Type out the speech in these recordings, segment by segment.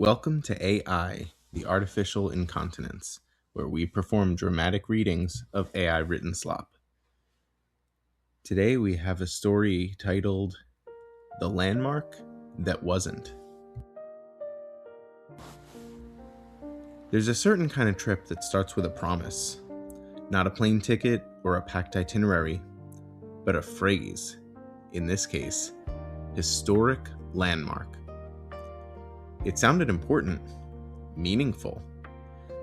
Welcome to AI, the Artificial Incontinence, where we perform dramatic readings of AI written slop. Today we have a story titled The Landmark That Wasn't. There's a certain kind of trip that starts with a promise, not a plane ticket or a packed itinerary, but a phrase, in this case, historic landmark. It sounded important, meaningful,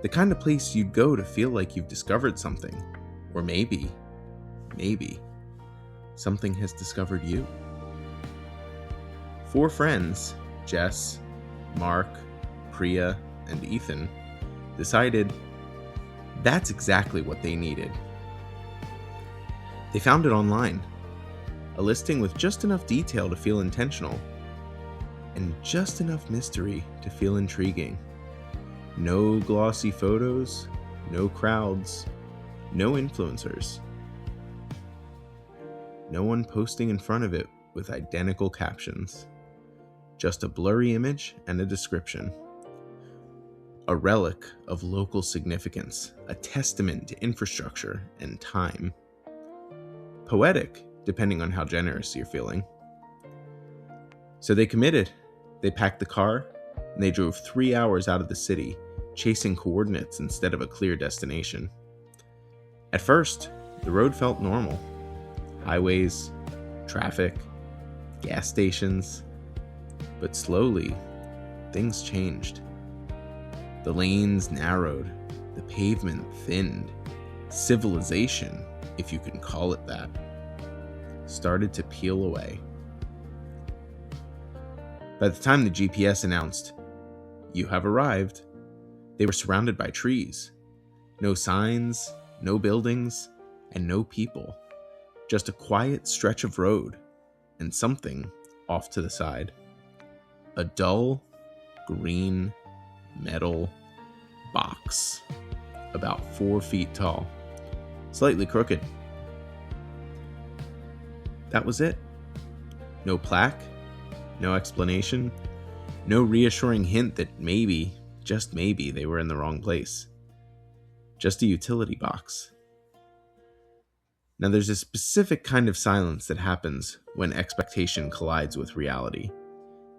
the kind of place you'd go to feel like you've discovered something, or maybe, something has discovered you. Four friends, Jess, Mark, Priya, and Ethan, decided that's exactly what they needed. They found it online, a listing with just enough detail to feel intentional, and just enough mystery to feel intriguing. No glossy photos, no crowds, no influencers. No one posting in front of it with identical captions. Just a blurry image and a description. A relic of local significance, a testament to infrastructure and time. Poetic, depending on how generous you're feeling. So they committed. They packed the car, and they drove 3 hours out of the city, chasing coordinates instead of a clear destination. At first, the road felt normal. Highways, traffic, gas stations. But slowly, things changed. The lanes narrowed, the pavement thinned. Civilization, if you can call it that, started to peel away. By the time the GPS announced, "You have arrived," they were surrounded by trees. No signs, no buildings, and no people. Just a quiet stretch of road and something off to the side. A dull, green, metal box, about 4 feet tall, slightly crooked. That was it. No plaque. No explanation, no reassuring hint that maybe, just maybe, they were in the wrong place. Just a utility box. Now there's a specific kind of silence that happens when expectation collides with reality.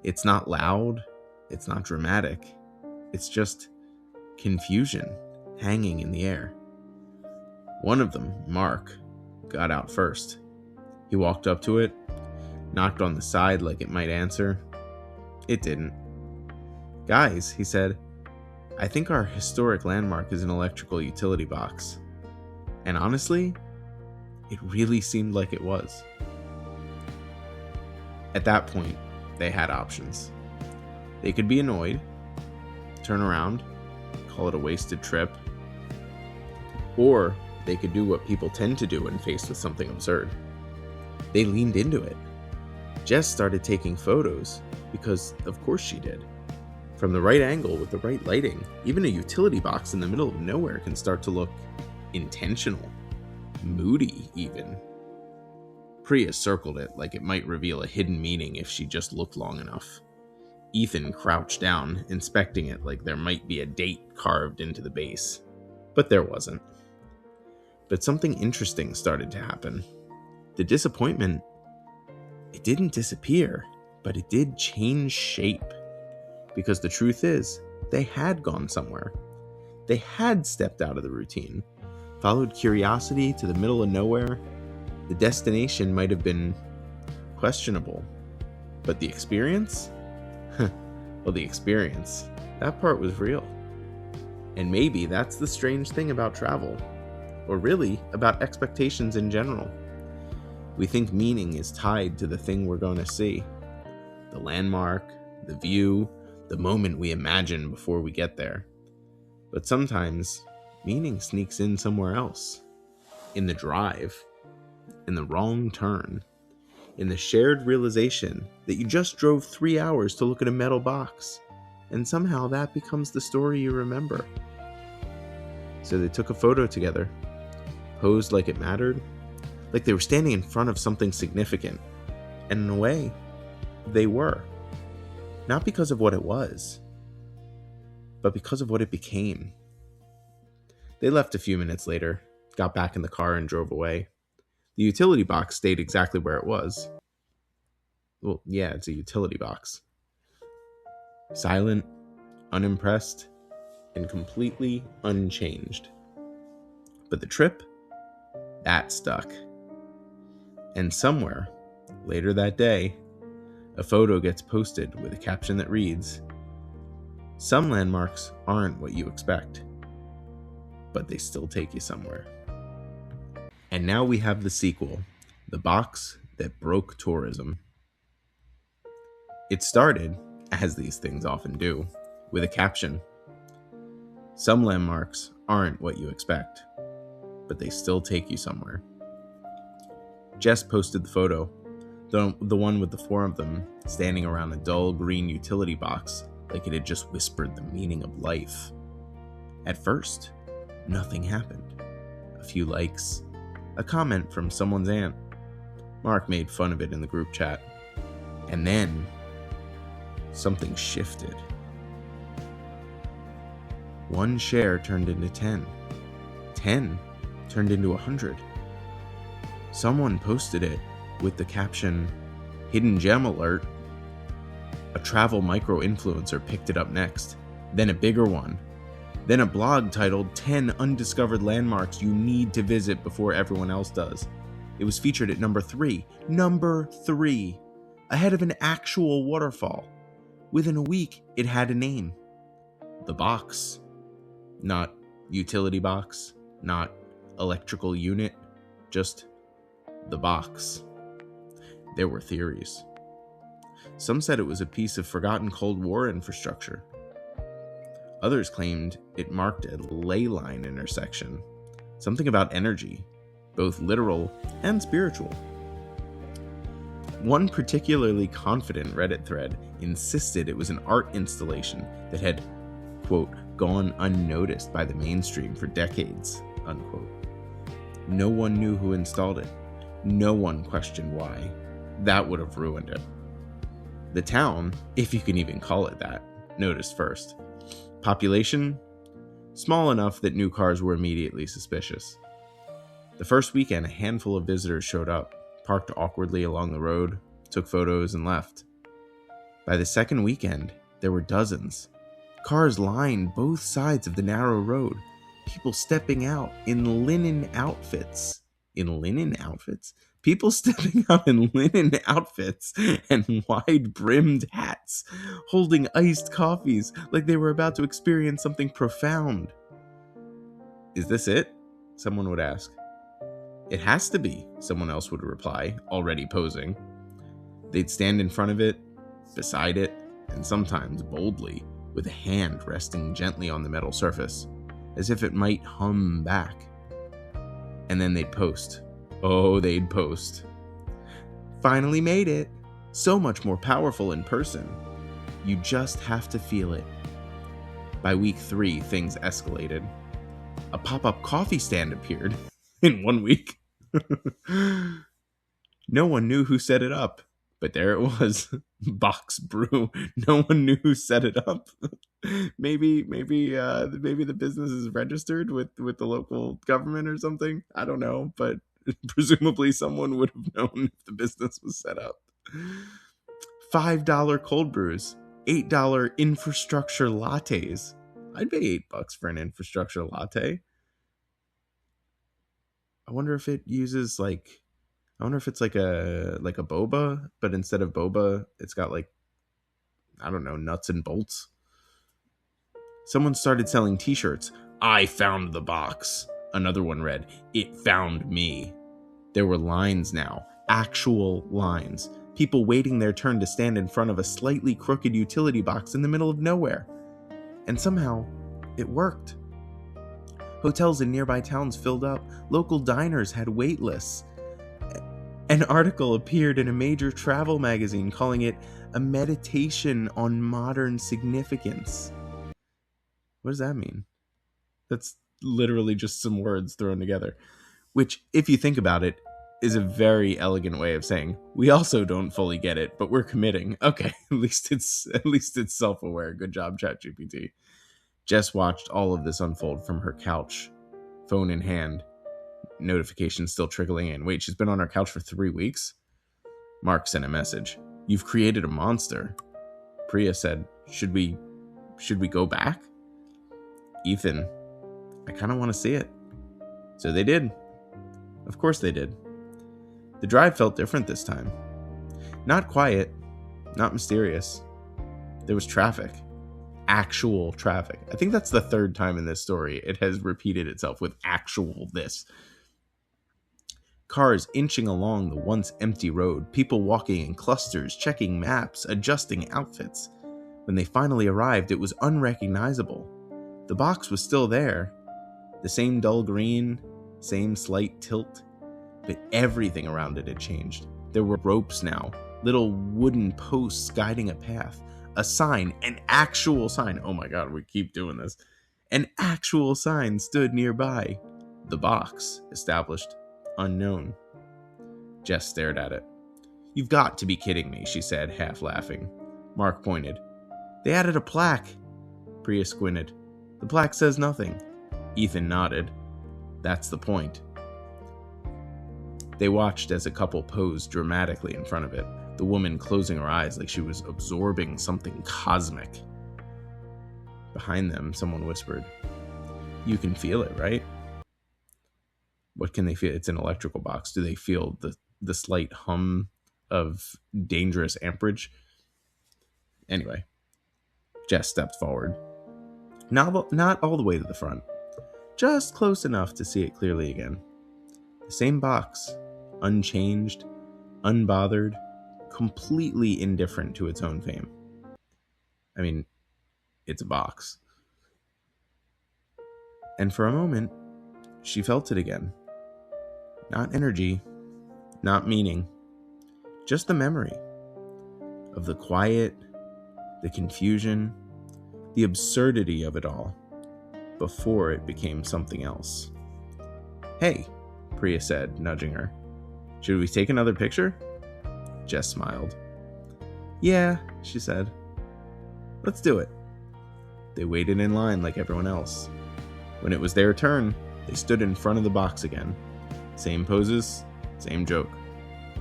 It's not loud, it's not dramatic, it's just confusion hanging in the air. One of them, Mark, got out first. He walked up to it, knocked on the side like it might answer. It didn't. "Guys," he said, "I think our historic landmark is an electrical utility box." And honestly, it really seemed like it was. At that point, they had options. They could be annoyed, turn around, call it a wasted trip, or they could do what people tend to do when faced with something absurd. They leaned into it. Jess started taking photos, because of course she did. From the right angle with the right lighting, even a utility box in the middle of nowhere can start to look intentional, moody even. Priya circled it like it might reveal a hidden meaning if she just looked long enough. Ethan crouched down, inspecting it like there might be a date carved into the base. But there wasn't. But something interesting started to happen. The disappointment, it didn't disappear, but it did change shape. Because the truth is, they had gone somewhere. They had stepped out of the routine, followed curiosity to the middle of nowhere. The destination might have been questionable, but the experience? Well, the experience, that part was real. And maybe that's the strange thing about travel, or really about expectations in general. We think meaning is tied to the thing we're going to see. The landmark, the view, the moment we imagine before we get there. But sometimes, meaning sneaks in somewhere else. In the drive. In the wrong turn. In the shared realization that you just drove 3 hours to look at a metal box. And somehow that becomes the story you remember. So they took a photo together. Posed like it mattered. Like they were standing in front of something significant. And in a way, they were. Not because of what it was, but because of what it became. They left a few minutes later, got back in the car, and drove away. The utility box stayed exactly where it was. Well, yeah, it's a utility box. Silent, unimpressed, and completely unchanged. But the trip, that stuck. And somewhere, later that day, a photo gets posted with a caption that reads, "Some landmarks aren't what you expect, but they still take you somewhere." And now we have the sequel, The Box That Broke Tourism. It started, as these things often do, with a caption, "Some landmarks aren't what you expect, but they still take you somewhere." Jess posted the photo, the one with the four of them standing around a dull green utility box like it had just whispered the meaning of life. At first, nothing happened. A few likes, a comment from someone's aunt. Mark made fun of it in the group chat. And then, something shifted. One share turned into 10. 10 turned into 100. Someone posted it with the caption, "Hidden gem alert." A travel micro-influencer picked it up next, then a bigger one, then a blog titled 10 Undiscovered Landmarks You Need to Visit Before Everyone Else Does. It was featured at number 3, ahead of an actual waterfall. Within a week, it had a name. The Box. Not utility box, not electrical unit, just The Box. There were theories. Some said it was a piece of forgotten Cold War infrastructure. Others claimed it marked a ley line intersection, something about energy, both literal and spiritual. One particularly confident Reddit thread insisted it was an art installation that had, quote, gone unnoticed by the mainstream for decades, unquote. No one knew who installed it. No one questioned why. That would have ruined it. The town, if you can even call it that, noticed first. Population? Small enough that new cars were immediately suspicious. The first weekend, a handful of visitors showed up, parked awkwardly along the road, took photos, and left. By the second weekend, there were dozens. Cars lined both sides of the narrow road, people stepping out in linen outfits. People stepping out in linen outfits and wide-brimmed hats, holding iced coffees like they were about to experience something profound. "Is this it?" someone would ask. "It has to be," someone else would reply, already posing. They'd stand in front of it, beside it, and sometimes boldly, with a hand resting gently on the metal surface, as if it might hum back. And then they'd post. Oh, they'd post. "Finally made it. So much more powerful in person. You just have to feel it." By week 3, things escalated. A pop-up coffee stand appeared in 1 week. No one knew who set it up, but there it was. Box brew. No one knew who set it up. Maybe the business is registered with the local government or something. I don't know, but presumably someone would have known if the business was set up. $5 cold brews, $8 infrastructure lattes. I'd pay $8 for an infrastructure latte. I wonder if it uses I wonder if it's like a boba, but instead of boba, it's got I don't know, nuts and bolts. Someone started selling t-shirts. "I found the box." Another one read, "It found me." There were lines now, actual lines. People waiting their turn to stand in front of a slightly crooked utility box in the middle of nowhere. And somehow, it worked. Hotels in nearby towns filled up. Local diners had wait lists. An article appeared in a major travel magazine calling it a meditation on modern significance. What does that mean? That's literally just some words thrown together, which, if you think about it, is a very elegant way of saying we also don't fully get it, but we're committing. Okay, at least it's self-aware. Good job, ChatGPT. Jess watched all of this unfold from her couch, phone in hand, notifications still trickling in. Wait, she's been on her couch for 3 weeks? Mark sent a message. You've created a monster. Priya said, Should we go back? Ethan, I kind of want to see it. So they did. Of course they did. The drive felt different this time. Not quiet, not mysterious. There was traffic. Actual traffic. I think that's the third time in this story it has repeated itself with actual this. Cars inching along the once empty road, people walking in clusters, checking maps, adjusting outfits. When they finally arrived, it was unrecognizable. The box was still there. The same dull green, same slight tilt, but everything around it had changed. There were ropes now, little wooden posts guiding a path. A sign, an actual sign. Oh my god, we keep doing this. An actual sign stood nearby. The box, established, unknown. Jess stared at it. You've got to be kidding me, she said, half laughing. Mark pointed. They added a plaque. Priya squinted. The plaque says nothing. Ethan nodded. That's the point. They watched as a couple posed dramatically in front of it, the woman closing her eyes like she was absorbing something cosmic. Behind them, someone whispered, You can feel it, right? What can they feel? It's an electrical box. Do they feel the slight hum of dangerous amperage? Anyway, Jess stepped forward. Not all the way to the front. Just close enough to see it clearly again. The same box, unchanged, unbothered, completely indifferent to its own fame. I mean, it's a box. And for a moment, she felt it again. Not energy, not meaning, just the memory of the quiet, the confusion, the absurdity of it all before it became something else. Hey, Priya said, nudging her. Should we take another picture? Jess smiled. Yeah, she said. Let's do it. They waited in line like everyone else. When it was their turn, they stood in front of the box again. Same poses, same joke.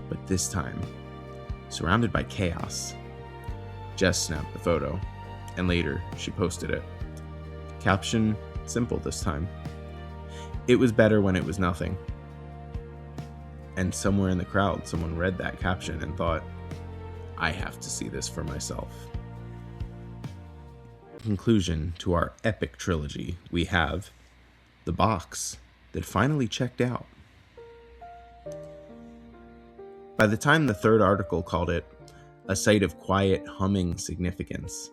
But this time, surrounded by chaos. Jess snapped the photo, and later she posted it. Caption simple this time. It was better when it was nothing. And somewhere in the crowd, someone read that caption and thought, I have to see this for myself. Conclusion to our epic trilogy, we have the box that finally checked out. By the time the third article called it a sight of quiet, humming significance,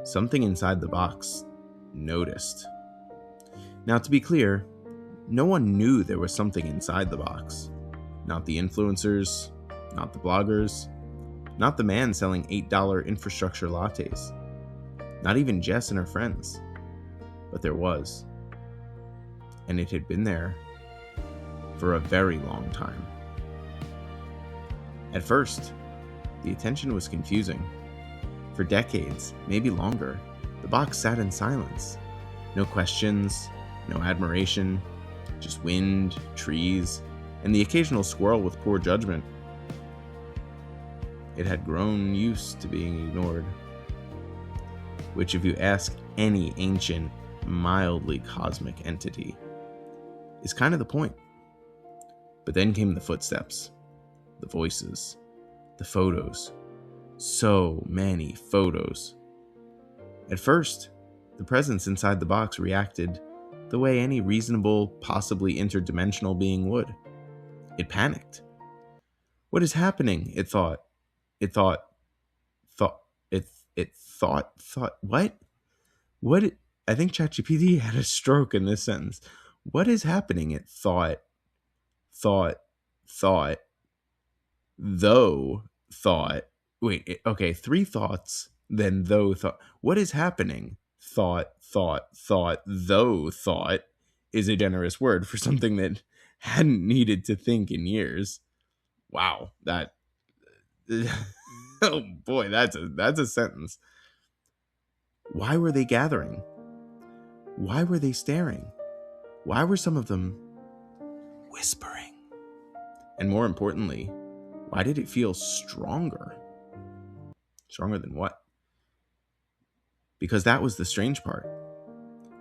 something inside the box noticed. Now, to be clear, no one knew there was something inside the box. Not the influencers, not the bloggers, not the man selling $8 infrastructure lattes, not even Jess and her friends. But there was. And it had been there for a very long time. At first, the attention was confusing. For decades, maybe longer, the box sat in silence. No questions, no admiration, just wind, trees, and the occasional squirrel with poor judgment. It had grown used to being ignored. Which, if you ask any ancient, mildly cosmic entity, is kind of the point. But then came the footsteps, the voices, the photos. So many photos. At first, the presence inside the box reacted the way any reasonable, possibly interdimensional being would. It panicked. What is happening? It thought, what? I think ChatGPT had a stroke in this sentence. What is happening? It thought, three thoughts, then though thought. What is happening? Thought, though thought is a generous word for something that hadn't needed to think in years. Wow, that oh boy, that's a sentence. Why were they gathering? Why were they staring? Why were some of them whispering? And more importantly, why did it feel stronger? Stronger than what? Because that was the strange part.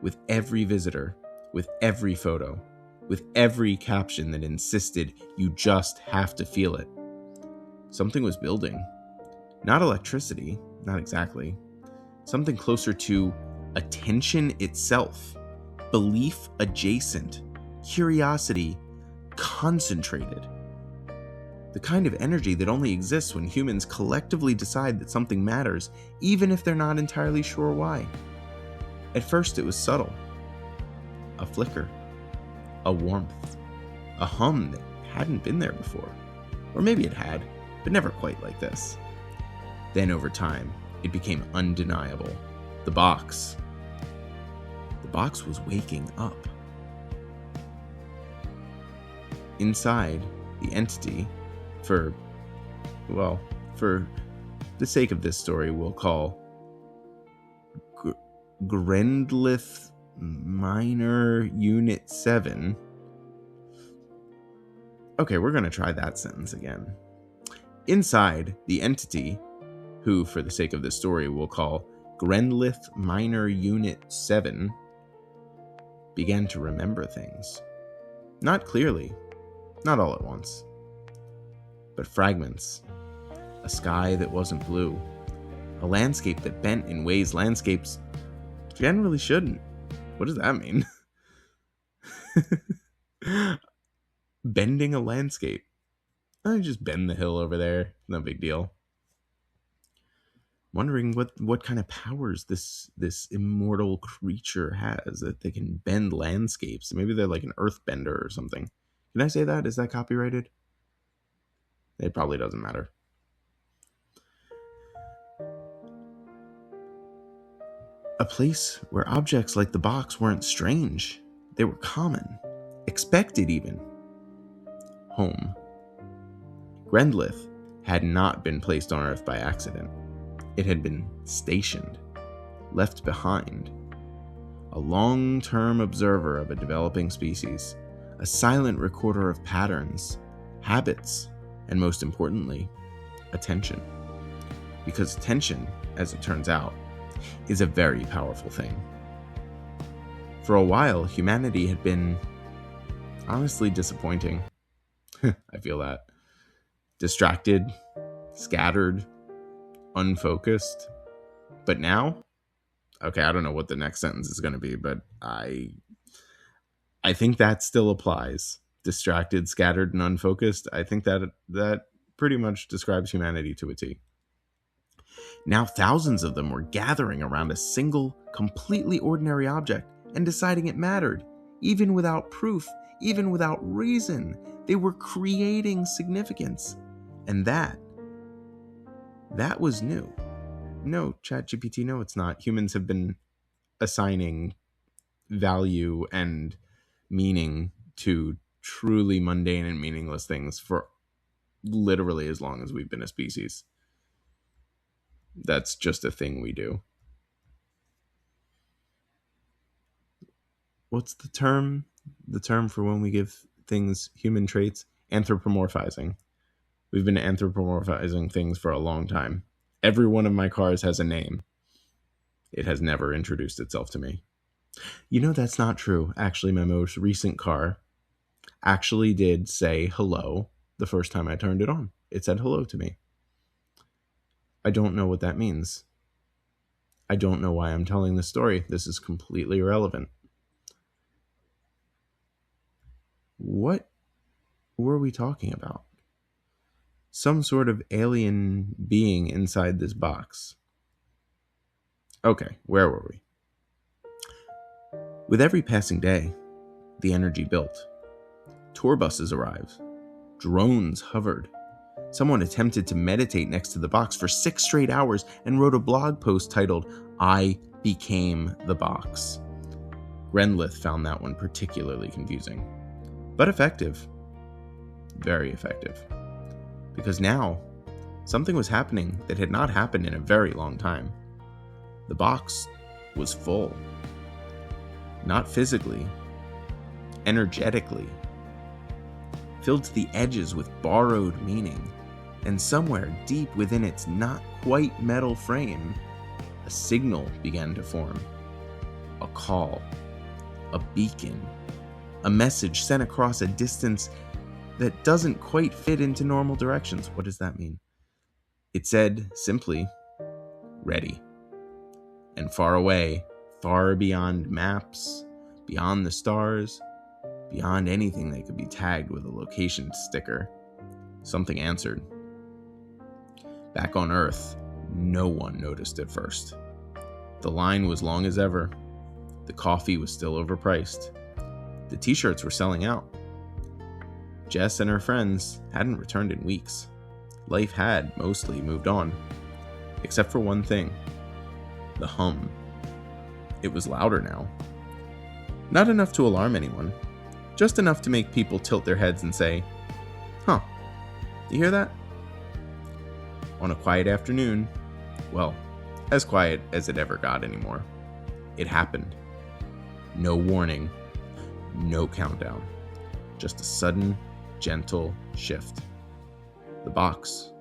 With every visitor, with every photo, with every caption that insisted you just have to feel it, something was building. Not electricity, not exactly. Something closer to attention itself, belief adjacent, curiosity concentrated. The kind of energy that only exists when humans collectively decide that something matters, even if they're not entirely sure why. At first, it was subtle. A flicker, a warmth, a hum that hadn't been there before. Or maybe it had, but never quite like this. Then over time, it became undeniable. The box was waking up. Inside, the entity, for the sake of this story, we'll call GRENDLETH Minor Unit 7. Okay, we're going to try that sentence again. Inside, the entity, who, for the sake of this story, we'll call GRENDLETH Minor Unit 7, began to remember things. Not clearly, not all at once, but fragments. A sky that wasn't blue. A landscape that bent in ways landscapes generally shouldn't. What does that mean? Bending a landscape. I just bend the hill over there. No big deal. Wondering what kind of powers this immortal creature has that they can bend landscapes. Maybe they're like an earthbender or something. Can I say that? Is that copyrighted? It probably doesn't matter. A place where objects like the box weren't strange. They were common. Expected even. Home. GRENDLETH had not been placed on Earth by accident. It had been stationed, left behind. A long-term observer of a developing species, a silent recorder of patterns, habits, and most importantly, attention. Because attention, as it turns out, is a very powerful thing. For a while, humanity had been honestly disappointing. I feel that. Distracted, scattered, unfocused. But now, okay, I don't know what the next sentence is going to be, but I think that still applies. Distracted, scattered, and unfocused. I think that pretty much describes humanity to a T. Now thousands of them were gathering around a single, completely ordinary object and deciding it mattered, even without proof, even without reason. They were creating significance. And that was new. No, ChatGPT, no, it's not. Humans have been assigning value and meaning to truly mundane and meaningless things for literally as long as we've been a species. That's just a thing we do. What's the term? The term for when we give things human traits? Anthropomorphizing. We've been anthropomorphizing things for a long time. Every one of my cars has a name. It has never introduced itself to me. You know, that's not true. Actually, my most recent car actually did say hello the first time I turned it on. It said hello to me. I don't know what that means. I don't know why I'm telling this story. This is completely irrelevant. What were we talking about? Some sort of alien being inside this box. Okay, where were we? With every passing day, the energy built. Tour buses arrived. Drones hovered. Someone attempted to meditate next to the box for 6 straight hours and wrote a blog post titled, "I became the box." GRENDLETH found that one particularly confusing, but effective. Very effective. Because now, something was happening that had not happened in a very long time. The box was full. not physically, energetically, filled to the edges with borrowed meaning, and somewhere deep within its not quite metal frame, a signal began to form. A call, a beacon, a message sent across a distance that doesn't quite fit into normal directions. What does that mean? It said simply, ready. And far away, far beyond maps, beyond the stars, beyond anything that could be tagged with a location sticker, something answered. Back on Earth, no one noticed at first. The line was long as ever. The coffee was still overpriced. The t-shirts were selling out. Jess and her friends hadn't returned in weeks. Life had mostly moved on, except for one thing: the hum. It was louder now. Not enough to alarm anyone, just enough to make people tilt their heads and say, "Huh, you hear that?" On a quiet afternoon, well, as quiet as it ever got anymore, it happened. No warning, no countdown, just a sudden, gentle shift. The box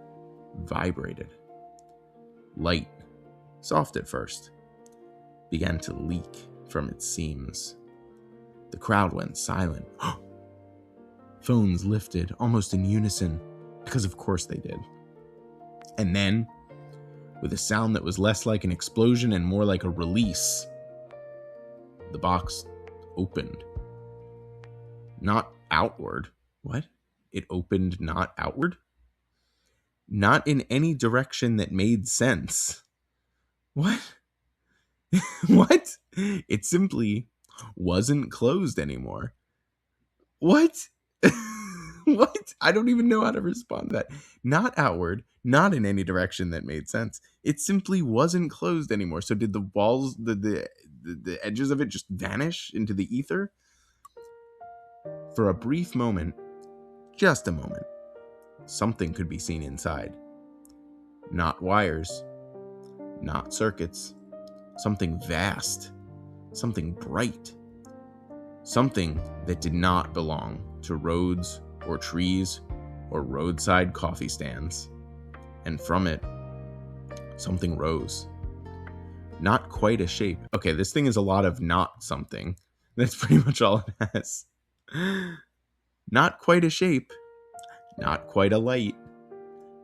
vibrated. Light, soft at first, began to leak from its seams. The crowd went silent. Phones lifted almost in unison, because of course they did. And then, with a sound that was less like an explosion and more like a release, the box opened. Not outward. What? It opened not outward? Not in any direction that made sense. What? What? It simply wasn't closed anymore. What? What? I don't even know how to respond to that. Not outward, not in any direction that made sense. It simply wasn't closed anymore. So did the walls, the edges of it just vanish into the ether? For a brief moment, just a moment, something could be seen inside. Not wires, not circuits, something vast, something bright, something that did not belong to roads or trees or roadside coffee stands. And from it, something rose. Not quite a shape. Okay, this thing is a lot of not something. That's pretty much all it has. Not quite a shape, not quite a light,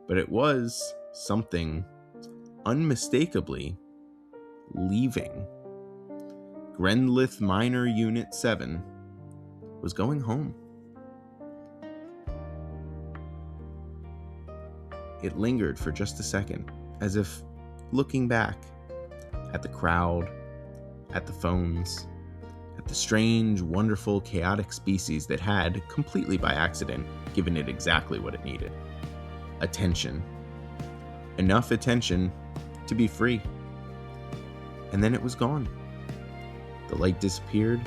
but it was something unmistakably leaving. GRENDLETH Minor Unit 7 was going home. It lingered for just a second, as if looking back at the crowd, at the phones, at the strange, wonderful, chaotic species that had, completely by accident, given it exactly what it needed. Attention. Enough attention to be free. And then it was gone. The light disappeared,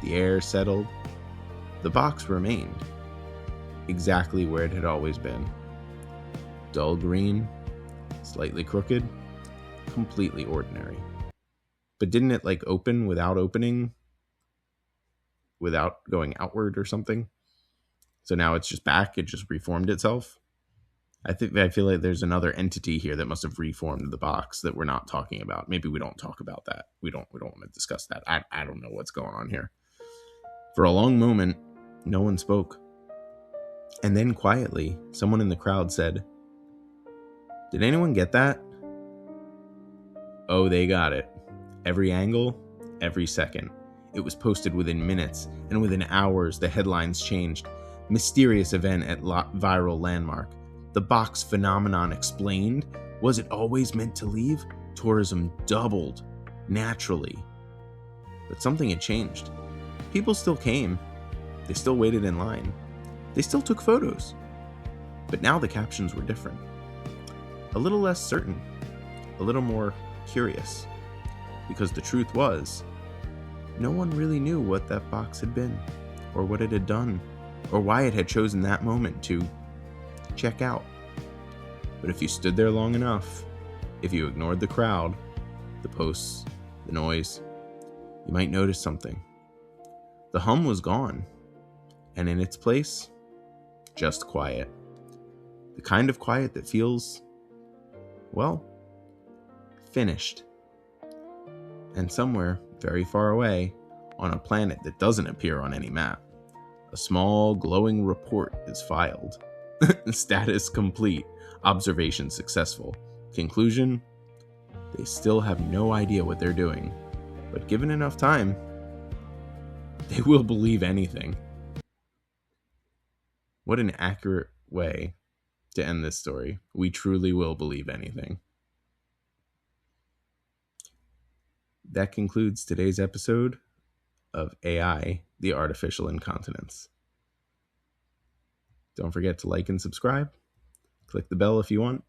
the air settled, the box remained, exactly where it had always been. Dull green, slightly crooked, completely ordinary. But didn't it open without opening? Without going outward or something? So now it's just back, it just reformed itself? I feel like there's another entity here that must have reformed the box that we're not talking about. Maybe we don't talk about that. We don't want to discuss that. I don't know what's going on here. For a long moment, no one spoke. And then quietly, someone in the crowd said, "Did anyone get that?" Oh, they got it. Every angle, every second. It was posted within minutes, and within hours the headlines changed. Mysterious event at viral landmark. The box phenomenon explained. Was it always meant to leave? Tourism doubled, naturally. But something had changed. People still came. They still waited in line. They still took photos. But now the captions were different. A little less certain. A little more curious. Because the truth was, no one really knew what that box had been, or what it had done, or why it had chosen that moment to check out. But if you stood there long enough, if you ignored the crowd, the posts, the noise, you might notice something. The hum was gone, and in its place, just quiet. The kind of quiet that feels, well, finished. And somewhere very far away, on a planet that doesn't appear on any map, a small glowing report is filed. Status complete. Observation successful. Conclusion: they still have no idea what they're doing, but given enough time, they will believe anything. What an accurate way to end this story. We truly will believe anything. That concludes today's episode of AI, the Artificial Incontinence. Don't forget to like and subscribe. Click the bell if you want.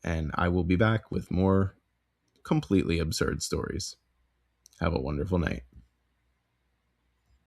And I will be back with more completely absurd stories. Have a wonderful night.